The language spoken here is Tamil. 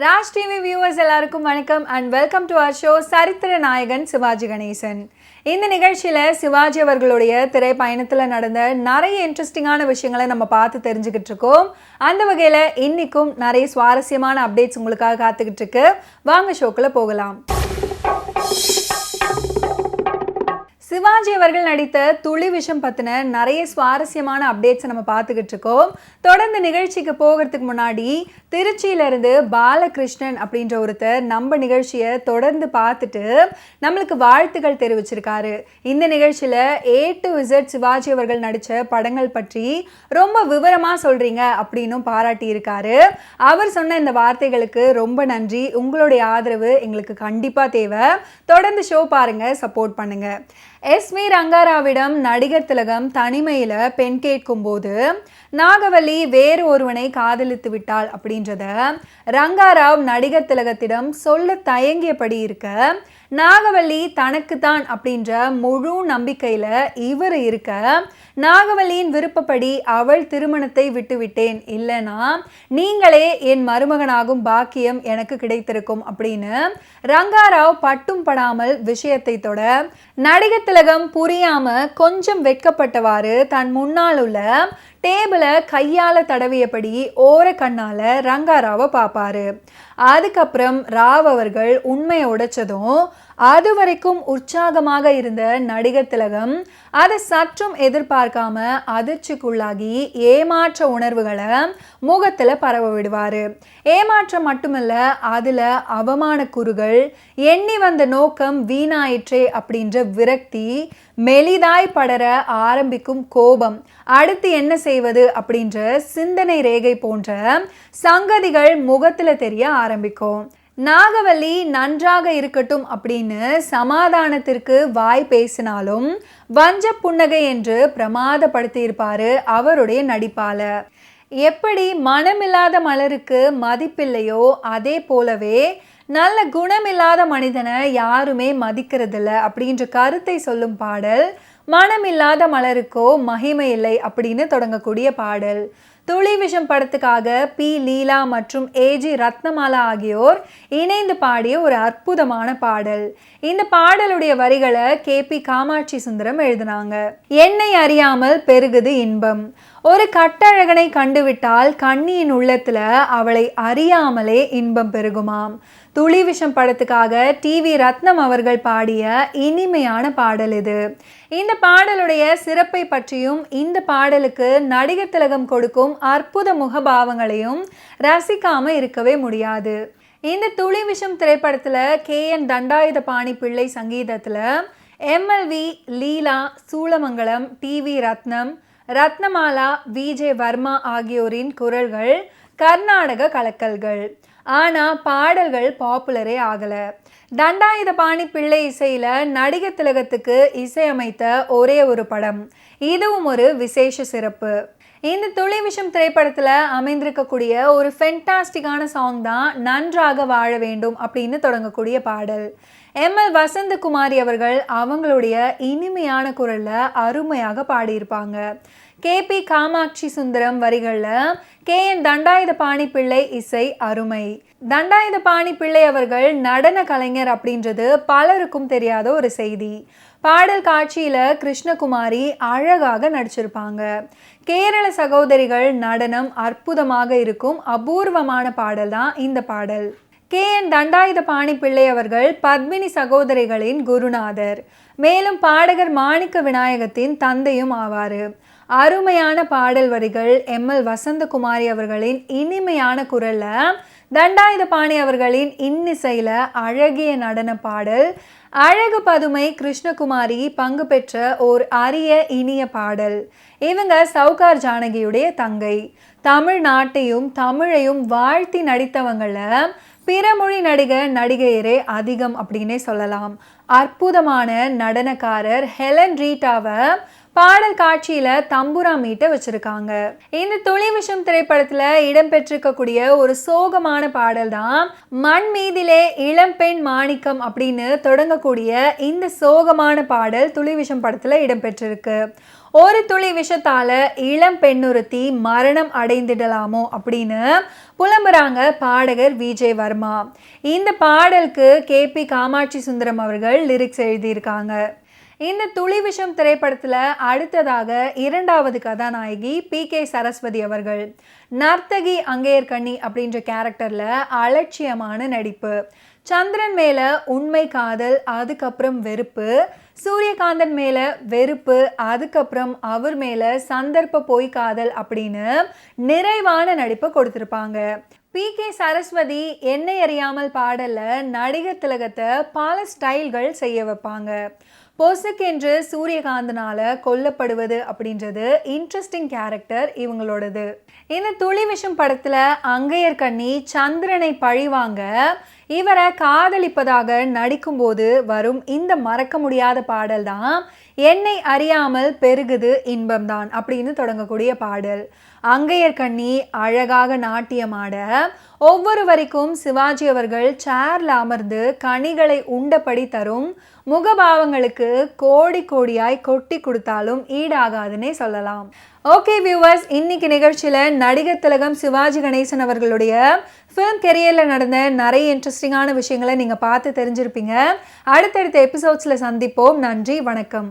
ராஜ் டிவி வியூவர்ஸ் எல்லாருக்கும் வணக்கம் and welcome to our show சரித்திர நாயகன் சிவாஜி கணேசன். இந்த நிகழ்ச்சியில் சிவாஜி அவர்களுடைய திரைப்பயணத்தில் நடந்த நிறைய இன்ட்ரெஸ்டிங்கான விஷயங்களை நம்ம பார்த்து தெரிஞ்சுக்கிட்டு இருக்கோம். அந்த வகையில் இன்னைக்கும் நிறைய சுவாரஸ்யமான அப்டேட்ஸ் உங்களுக்காக காத்துக்கிட்டு இருக்கு. வாங்க ஷோக்குள்ள போகலாம். சிவாஜி அவர்கள் நடித்த துளி விஷம் பற்றின நிறைய சுவாரஸ்யமான அப்டேட்ஸை நம்ம பார்த்துக்கிட்டு இருக்கோம். தொடர்ந்து நிகழ்ச்சிக்கு போகிறதுக்கு முன்னாடி திருச்சியிலேருந்து பாலகிருஷ்ணன் அப்படின்ற ஒருத்தர் நம்ம நிகழ்ச்சியை தொடர்ந்து பார்த்துட்டு நம்மளுக்கு வாழ்த்துக்கள் தெரிவிச்சிருக்காரு. இந்த நிகழ்ச்சியில் A to Z சிவாஜி அவர்கள் நடித்த படங்கள் பற்றி ரொம்ப விவரமாக சொல்கிறீங்க அப்படின்னும் பாராட்டியிருக்காரு. அவர் சொன்ன இந்த வார்த்தைகளுக்கு ரொம்ப நன்றி. உங்களுடைய ஆதரவு எங்களுக்கு கண்டிப்பாக தேவை. தொடர்ந்து ஷோ பாருங்கள், சப்போர்ட் பண்ணுங்கள். S.V. ரங்காராவிடம் நடிகர் திலகம் தனிமையில் பெண் கேட்கும்போது நாகவல்லி வேறு ஒருவனை காதலித்து விட்டாள் அப்படின்றத ரங்காராவ் நடிகர் திலகத்திடம் சொல்ல தயங்கியபடி இருக்க, நாகவல்லி தனக்குத்தான் அப்படின்ற முழு நம்பிக்கையில் இவர் இருக்க, நாகவல்லியின் விருப்பப்படி அவள் திருமணத்தை விட்டுவிட்டேன், இல்லைனா நீங்களே என் மருமகனாகும் பாக்கியம் எனக்கு கிடைத்திருக்கும் அப்படின்னு ரங்காராவ் பட்டும் படாமல் விஷயத்தை தொட, நடிகர் திலகம் புரியாம கொஞ்சம் வெட்கப்பட்டவாறு தன் முன்னால் உள்ள டேபிளை கையால் தடவியபடி ஓர கண்ணால் ரங்காராவை பார்ப்பாரு. அதுக்கப்புறம் ராவ் அவர்கள் உண்மையை உடைச்சதும் அது வரைக்கும் உற்சாகமாக இருந்த நடிகர் திலகம் அதை சற்றும் எதிர்பார்க்காம அதிர்ச்சிக்குள்ளாகி ஏமாற்ற உணர்வுகளை முகத்தில் பரவ விடுவார். ஏமாற்றம் மட்டுமல்ல, அதில் அவமான குறுகள், எண்ணி வந்த நோக்கம் வீணாயிற்றே அப்படின்ற விரக்தி, மெலிதாய் படர ஆரம்பிக்கும் கோபம், அடுத்து என்ன செய்வது அப்படின்ற சிந்தனை ரேகை போன்ற சங்கதிகள் முகத்தில் தெரிய ஆரம்பிக்கும். நாகவல்லி நன்றாக இருக்கட்டும் அப்படின்னு சமாதானத்திற்கு வாய் பேசினாலும் வஞ்ச புன்னகை என்று பிரமாதப்படுத்தியிருப்பாரு அவருடைய நடிப்பால. எப்படி மனமில்லாத மலருக்கு மதிப்பில்லையோ அதே போலவே நல்ல குணமில்லாத மனிதனை யாருமே மதிக்கிறதில்ல அப்படின்ற கருத்தை சொல்லும் பாடல் மனமில்லாத மலருக்கோ மகிமை இல்லை அப்படின்னு தொடங்கக்கூடிய பாடல். துளி விஷம் படத்துக்காக P. லீலா மற்றும் A.G. ரத்னமாலா ஆகியோர் இணைந்து பாடிய ஒரு அற்புதமான பாடல். இந்த பாடலுடைய வரிகளை K.P. காமாட்சி சுந்தரம் எழுதினாங்க. என்னை அறியாமல் பெருகுது இன்பம், ஒரு கட்டழகனை கண்டுவிட்டால் கண்ணியின் உள்ளத்துல அவளை அறியாமலே இன்பம் பெருகுமாம். துளி விஷம் படத்துக்காக T.V. ரத்னம் அவர்கள் பாடிய இனிமையான பாடல் இது. இந்த பாடலுடைய சிறப்பை பற்றியும் இந்த பாடலுக்கு நடிகர் திலகம் கொடுக்கும் அற்புத முகபாவங்களையும் ரசிக்காம இருக்கவே முடியாது. இந்த துளி விஷம் திரைப்படத்தில் K.N. தண்டாயுதபாணி பிள்ளை சங்கீதத்தில் MLV லீலா, சூளமங்கலம், T.V. ரத்னம், ரத்னமாலா, V.J. வர்மா ஆகியோரின் குரல்கள் கர்நாடக கலக்கல்கள். ஆனால் பாடல்கள் பாப்புலரே ஆகலை. தண்டாயுதபாணி பிள்ளை இசையில் நடிகர் திலகத்துக்கு இசையமைத்த ஒரே ஒரு படம், இதுவும் ஒரு விசேஷ சிறப்பு. இந்த துளி விஷம் திரைப்படத்தில் அமைந்திருக்கக்கூடிய ஒரு ஃபென்டாஸ்டிக்கான சாங் தான் நன்றாக வாழ வேண்டும் அப்படின்னு தொடங்கக்கூடிய பாடல். M.L. வசந்தகுமாரி அவர்கள் அவங்களுடைய இனிமையான குரலில் அருமையாக பாடியிருப்பாங்க. K.P. காமாட்சி சுந்தரம் வரிகளில் K.N. தண்டாயுதபாணி பிள்ளை இசை அருமை. தண்டாயுதபாணி பிள்ளை அவர்கள் நடன கலைஞர் அப்படின்றது பலருக்கும் தெரியாத ஒரு செய்தி. பாடல் காட்சியில் கிருஷ்ணகுமாரி அழகாக நடிச்சிருப்பாங்க. கேரள சகோதரிகள் நடனம் அற்புதமாக இருக்கும் அபூர்வமான பாடல் தான் இந்த பாடல். K.N. தண்டாயுதபாணி பிள்ளை அவர்கள் பத்மினி சகோதரிகளின் குருநாதர், மேலும் பாடகர் மாணிக்க விநாயகத்தின் தந்தையும் ஆவார். அருமையான பாடல் வரிகள் M.L. வசந்தகுமாரி அவர்களின் இனிமையான குரலில், தண்டாயுதபாணி அவர்களின் இன்னிசையில் அழகிய நடன பாடல், அழகு பதுமை கிருஷ்ணகுமாரி பங்கு பெற்ற ஓர் அரிய இனிய பாடல். இவங்க சவுகார் ஜானகியுடைய தங்கை. தமிழ்நாட்டையும் தமிழையும் வாழ்த்தி நடித்தவங்கள பிறமொழி நடிகையரே அதிகம் அப்படின்னே சொல்லலாம். அற்புதமான நடனக்காரர் ஹெலன் ரீட்டாவை பாடல் காட்சியில தம்புரா மீட்ட வச்சிருக்காங்க. இந்த துளி விஷம் திரைப்படத்துல இடம்பெற்றிருக்கக்கூடிய ஒரு சோகமான பாடல் தான் மண் மீதிலே இளம்பெண் மாணிக்கம் அப்படின்னு தொடங்கக்கூடிய இந்த சோகமான பாடல் துளி விஷம் படத்துல இடம்பெற்றிருக்கு. ஒரு துளி விஷத்தால இளம் பெண்ணுறுத்தி மரணம் அடைந்திடலாமோ அப்படின்னு புலம்புறாங்க பாடகர் விஜய் வர்மா. இந்த பாடலுக்கு KP காமாட்சி சுந்தரம் அவர்கள் லிரிக்ஸ் எழுதியிருக்காங்க. இந்த துளி விஷம் திரைப்படத்தில் அடுத்ததாக இரண்டாவது கதாநாயகி PK சரஸ்வதி அவர்கள். நர்த்தகி அங்கேயர்கண்ணி அப்படின்ற கேரக்டரில் அலட்சியமான நடிப்பு. சந்திரன் மேலே உண்மை காதல், அதுக்கப்புறம் வெறுப்பு. சூரியகாந்தன் மேலே வெறுப்பு, அதுக்கப்புறம் அவர் மேலே சந்தர்ப்ப பொய் காதல் அப்படின்னு நிறைவான நடிப்பை கொடுத்துருப்பாங்க. PK சரஸ்வதி என்னை அறியாமல் பாடல்ல நடிகர் திலகத்தை பல ஸ்டைல்கள் செய்ய வைப்பாங்க. பொசுக்கென்று சூரியகாந்தனால கொல்லப்படுவது அப்படின்றது இன்ட்ரெஸ்டிங் கேரக்டர் இவங்களோடது. இந்த துளி விஷம் படத்துல அங்கையர்கண்ணி சந்திரனை பழிவாங்க இவரை காதலிப்பதாக நடிக்கும்போது வரும் இந்த மறக்க முடியாத பாடல் தான் என்னை அறியாமல் பெருகுது இன்பம்தான் அப்படின்னு தொடங்கக்கூடிய பாடல். அங்கையர்கண்ணி அழகாக நாட்டியமாட ஒவ்வொரு வரைக்கும் சிவாஜி அவர்கள் சேர்ல அமர்ந்து கனிகளை உண்டபடி தரும் முகபாவங்களுக்கு கோடி கோடியாய் கொட்டி கொடுத்தாலும் ஈடாகாதுன்னே சொல்லலாம். ஓகே வியூவர்ஸ், இன்னைக்கு நிகழ்ச்சியில் நடிகர் திலகம் சிவாஜி கணேசன் அவர்களுடைய ஃபிலிம் கெரியரில் நடந்த நிறைய இன்ட்ரெஸ்டிங்கான விஷயங்களை நீங்கள் பார்த்து தெரிஞ்சிருப்பீங்க. அடுத்தடுத்த எபிசோட்ஸில் சந்திப்போம். நன்றி, வணக்கம்.